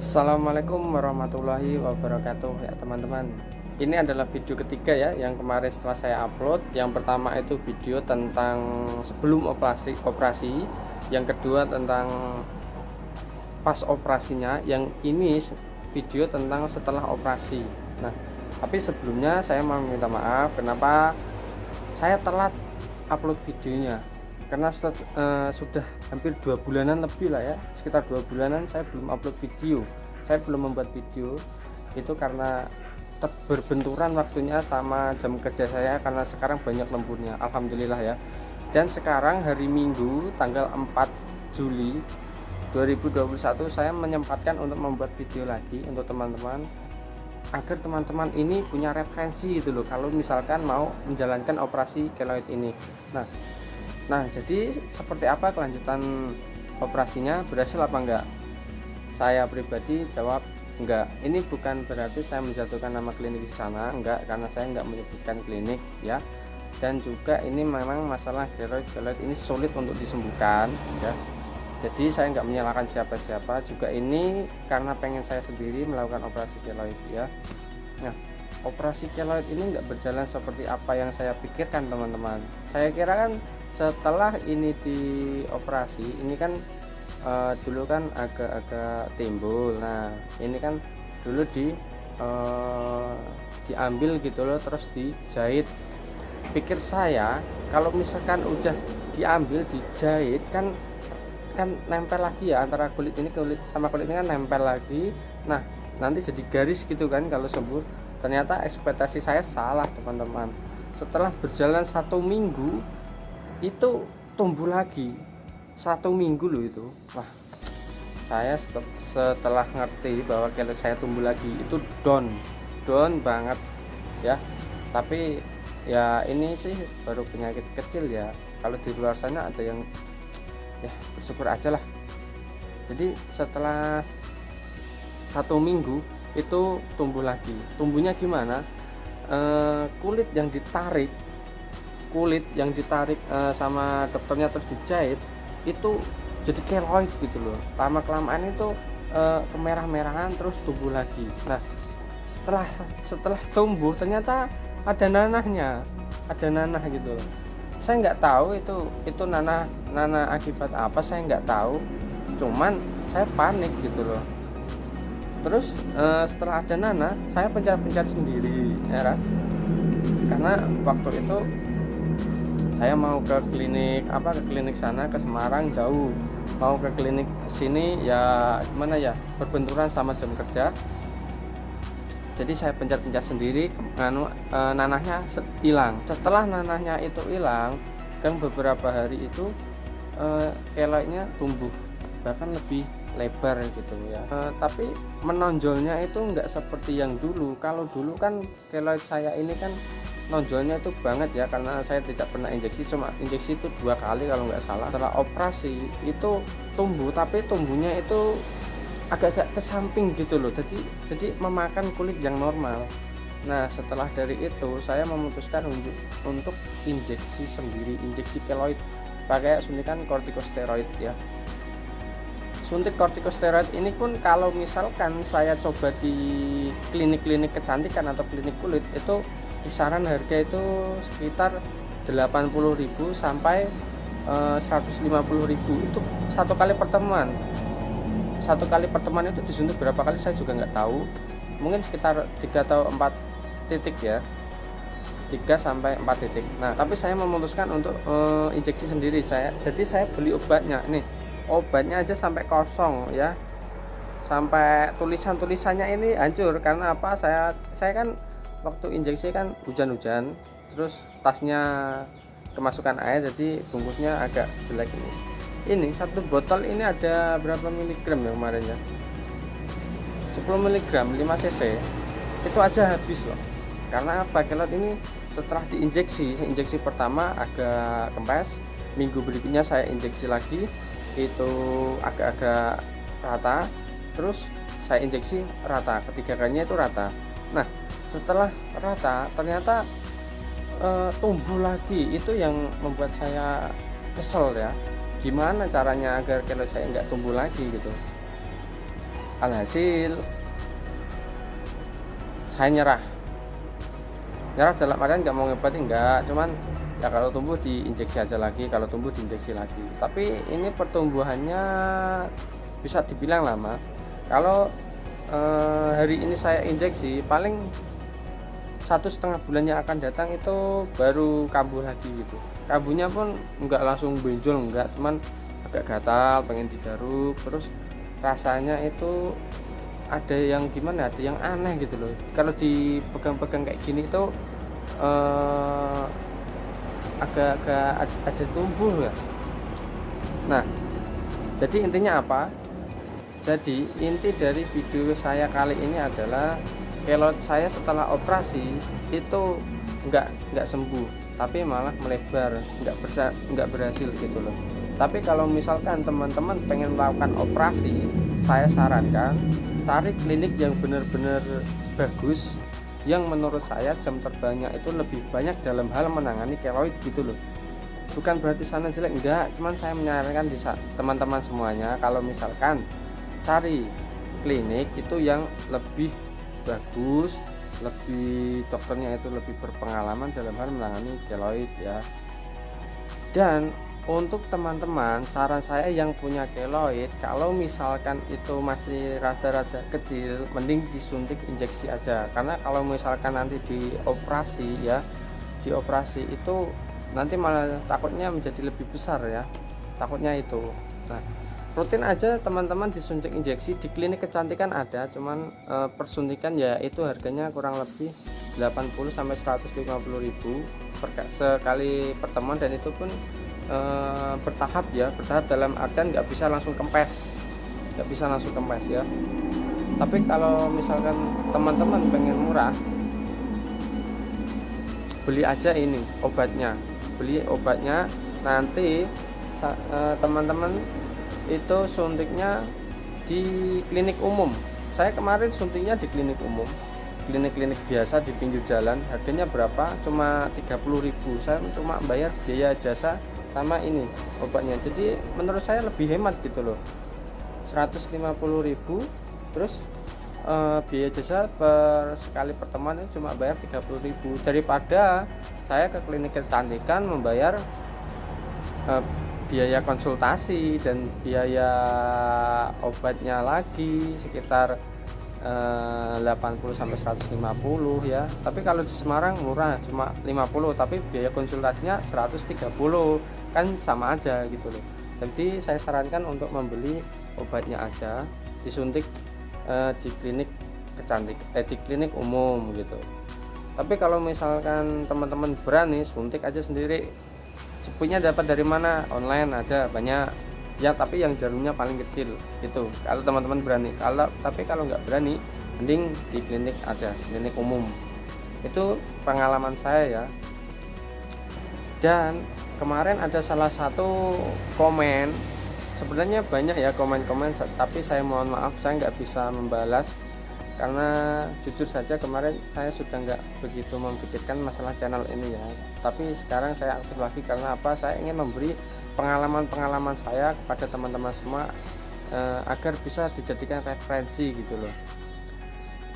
Assalamualaikum warahmatullahi wabarakatuh ya teman-teman. Ini adalah video ketiga ya yang kemarin setelah saya upload. Yang pertama itu video tentang sebelum operasi, yang kedua tentang pas operasinya, yang ini video tentang setelah operasi. Nah, tapi sebelumnya saya mau minta maaf kenapa saya telat upload videonya, karena sudah hampir 2 bulanan lebih lah ya, sekitar 2 bulanan saya belum upload video, saya belum membuat video. Itu karena berbenturan waktunya sama jam kerja saya, karena sekarang banyak lemburnya, alhamdulillah ya. Dan sekarang hari Minggu tanggal 4 Juli 2021 saya menyempatkan untuk membuat video lagi untuk teman-teman, agar teman-teman ini punya referensi gitu loh, kalau misalkan mau menjalankan operasi keloid ini. Nah, jadi seperti apa kelanjutan operasinya, berhasil apa enggak? Saya pribadi jawab enggak. Ini bukan berarti saya menjatuhkan nama klinik di sana, enggak, karena saya enggak menyebutkan klinik ya. Dan juga ini memang masalah keloid ini sulit untuk disembuhkan ya. Jadi saya enggak menyalahkan siapa-siapa, juga ini karena pengen saya sendiri melakukan operasi keloid ya. Nah, operasi keloid ini enggak berjalan seperti apa yang saya pikirkan teman-teman. Saya kira kan setelah ini dioperasi, ini kan dulu kan agak-agak timbul. Nah, ini kan dulu diambil gitu loh, terus dijahit. Pikir saya kalau misalkan udah diambil dijahit kan nempel lagi ya, antara kulit ini sama kulit ini kan nempel lagi. Nah, nanti jadi garis gitu kan kalau sembuh. Ternyata ekspektasi saya salah teman-teman. Setelah berjalan 1 minggu itu tumbuh lagi. 1 minggu loh itu. Wah, saya setelah ngerti bahwa kalau saya tumbuh lagi itu down banget ya. Tapi ya ini sih baru penyakit kecil ya. Kalau di luar sana ada yang ya bersyukur aja lah. Jadi setelah 1 minggu itu tumbuh lagi. Tumbuhnya gimana? Kulit yang ditarik sama dokternya terus dijahit itu jadi keloid gitu loh. Lama kelamaan itu kemerah-merahan terus tumbuh lagi. Nah, setelah tumbuh ternyata ada nanah gitu. Saya nggak tahu itu nanah akibat apa, saya nggak tahu. Cuman saya panik gitu loh. Terus setelah ada nanah, saya pencari sendiri ya kan? Karena waktu itu saya mau ke klinik sana, ke Semarang jauh, mau ke klinik sini ya gimana ya, berbenturan sama jam kerja. Jadi saya pencet sendiri, nanahnya hilang. Setelah nanahnya itu hilang, kan beberapa hari itu keloidnya tumbuh, bahkan lebih lebar gitu ya. Tapi menonjolnya itu enggak seperti yang dulu. Kalau dulu kan keloid saya ini kan nonjolnya itu banget ya, karena saya tidak pernah injeksi, cuma injeksi itu 2 kali kalau nggak salah. Setelah operasi itu tumbuh, tapi tumbuhnya itu agak-agak ke samping gitu loh, jadi memakan kulit yang normal. Nah, setelah dari itu saya memutuskan untuk injeksi sendiri, injeksi keloid pakai suntikan kortikosteroid ya. Suntik kortikosteroid ini pun kalau misalkan saya coba di klinik-klinik kecantikan atau klinik kulit, itu kisaran harga itu sekitar 80.000 sampai 150.000 itu satu kali pertemuan. Satu kali pertemuan itu disuntik berapa kali saya juga nggak tahu, mungkin sekitar 3 atau 4 titik ya, 3 sampai 4 titik. Nah, tapi saya memutuskan untuk injeksi sendiri. Jadi saya beli obatnya nih, obatnya aja sampai kosong ya, sampai tulisannya ini hancur. Karena apa? Saya kan waktu injeksi kan hujan-hujan, terus tasnya kemasukan air, jadi bungkusnya agak jelek ini satu botol ini ada berapa miligram ya kemarin ya, 10 miligram 5 cc itu aja habis loh. Karena apa? Keloid ini setelah injeksi pertama agak kempes, minggu berikutnya saya injeksi lagi itu agak-agak rata, terus saya injeksi rata, ketiga kalinya itu rata. Nah, setelah rata ternyata tumbuh lagi. Itu yang membuat saya kesel ya, gimana caranya agar keloid saya nggak tumbuh lagi gitu. Alhasil saya nyerah dalam artian nggak mau ngebatin, enggak, cuman ya kalau tumbuh diinjeksi aja lagi, kalau tumbuh diinjeksi lagi. Tapi ini pertumbuhannya bisa dibilang lama. Kalau hari ini saya injeksi, paling 1,5 bulan yang akan datang itu baru kambuh lagi gitu. Kambuhnya pun nggak langsung benjol, enggak, cuman agak gatal, pengen digaruk, terus rasanya itu ada yang gimana, ada yang aneh gitu loh. Kalau dipegang-pegang kayak gini itu agak-agak ada tumbuh ya. Nah, jadi intinya apa? Jadi inti dari video saya kali ini adalah keloid saya setelah operasi itu nggak sembuh, tapi malah melebar, nggak berhasil gitu loh. Tapi kalau misalkan teman-teman pengen melakukan operasi, saya sarankan cari klinik yang benar-benar bagus, yang menurut saya jam terbangnya itu lebih banyak dalam hal menangani keloid gitu loh. Bukan berarti sana jelek, enggak, cuman saya menyarankan di teman-teman semuanya kalau misalkan cari klinik itu yang lebih bagus, lebih dokternya itu lebih berpengalaman dalam hal menangani keloid ya. Dan untuk teman-teman, saran saya yang punya keloid, kalau misalkan itu masih rada-rada kecil, mending disuntik injeksi aja. Karena kalau misalkan nanti dioperasi ya, dioperasi itu nanti malah takutnya menjadi lebih besar ya, takutnya itu. Nah, rutin aja teman-teman disuntik injeksi. Di klinik kecantikan ada, cuman persuntikan ya itu harganya kurang lebih 80 sampai 150.000 sekali pertemuan, dan itu pun bertahap ya, bertahap dalam artian nggak bisa langsung kempes ya. Tapi kalau misalkan teman-teman pengen murah, beli aja ini obatnya, nanti teman-teman itu suntiknya di klinik umum. Saya kemarin suntiknya di klinik umum, klinik biasa di pinggir jalan. Harganya berapa? Cuma 30.000. Saya cuma bayar biaya jasa sama ini obatnya, jadi menurut saya lebih hemat gitu loh. 150.000 terus biaya jasa per sekali pertemuan itu cuma bayar 30.000, daripada saya ke klinik kecantikan membayar biaya konsultasi dan biaya obatnya lagi sekitar 80 sampai 150 ya. Tapi kalau di Semarang murah, cuma 50, tapi biaya konsultasinya 130, kan sama aja gitu loh. Jadi saya sarankan untuk membeli obatnya aja, disuntik di klinik di klinik umum gitu. Tapi kalau misalkan teman-teman berani, suntik aja sendiri. Sepunya dapat dari mana? Online ada banyak ya, tapi yang jarumnya paling kecil itu kalau teman-teman berani. Tapi kalau nggak berani, mending di klinik aja, klinik umum. Itu pengalaman saya ya. Dan kemarin ada salah satu komen, sebenarnya banyak ya komen-komen, tapi saya mohon maaf saya nggak bisa membalas, karena jujur saja kemarin saya sudah nggak begitu memikirkan masalah channel ini ya. Tapi sekarang saya aktif lagi karena apa? Saya ingin memberi pengalaman-pengalaman saya kepada teman-teman semua agar bisa dijadikan referensi gitu loh.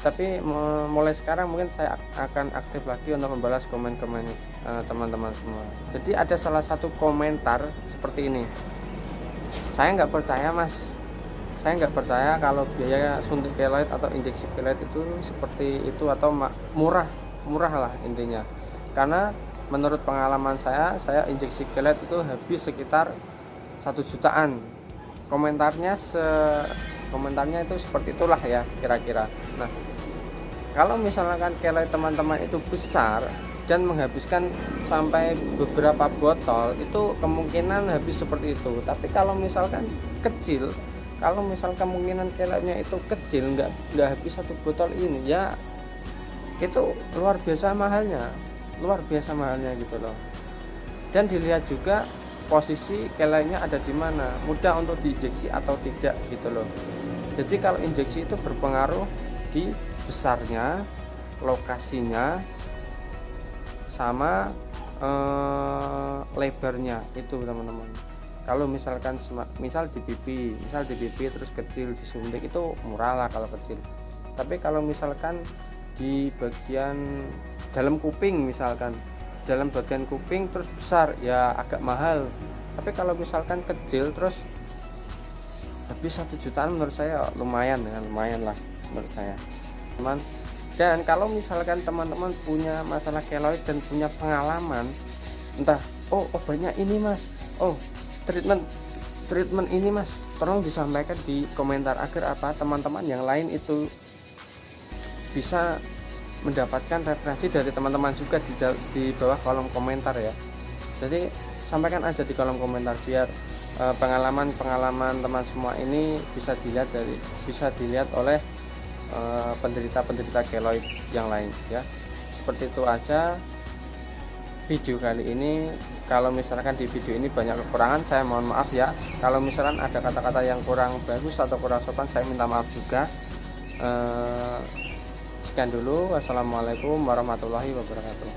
Tapi mulai sekarang mungkin saya akan aktif lagi untuk membalas komen-komen teman-teman semua. Jadi ada salah satu komentar seperti ini, saya nggak percaya mas, saya nggak percaya kalau biaya suntik keloid atau injeksi keloid itu seperti itu, atau murah lah intinya. Karena menurut pengalaman saya injeksi keloid itu habis sekitar 1 jutaan. Komentarnya itu seperti itulah ya kira-kira. Nah, kalau misalkan keloid teman-teman itu besar dan menghabiskan sampai beberapa botol, itu kemungkinan habis seperti itu. Tapi kalau misalkan kecil, kalau misalkan kemungkinan keloidnya itu kecil, nggak habis 1 botol ini ya, itu luar biasa mahalnya gitu loh. Dan dilihat juga posisi keloidnya ada di mana, mudah untuk diinjeksi atau tidak gitu loh. Jadi kalau injeksi itu berpengaruh di besarnya, lokasinya, sama lebarnya itu teman-teman. Kalau misalkan misal di pipi terus kecil disuntik itu murah lah kalau kecil. Tapi kalau misalkan di bagian dalam kuping, misalkan dalam bagian kuping terus besar ya agak mahal. Tapi kalau misalkan kecil terus habis 1 jutaan, menurut saya lumayan ya, lumayan lah menurut saya teman. Dan kalau misalkan teman-teman punya masalah keloid dan punya pengalaman, entah obatnya ini mas, treatment ini mas, tolong disampaikan di komentar agar apa teman-teman yang lain itu bisa mendapatkan referensi dari teman-teman juga di bawah kolom komentar ya. Jadi sampaikan aja di kolom komentar biar pengalaman teman semua ini bisa dilihat oleh penderita keloid yang lain ya. Seperti itu aja video kali ini. Kalau misalkan di video ini banyak kekurangan, saya mohon maaf ya. Kalau misalkan ada kata-kata yang kurang bagus atau kurang sopan, saya minta maaf juga. Sekian dulu, wassalamualaikum warahmatullahi wabarakatuh.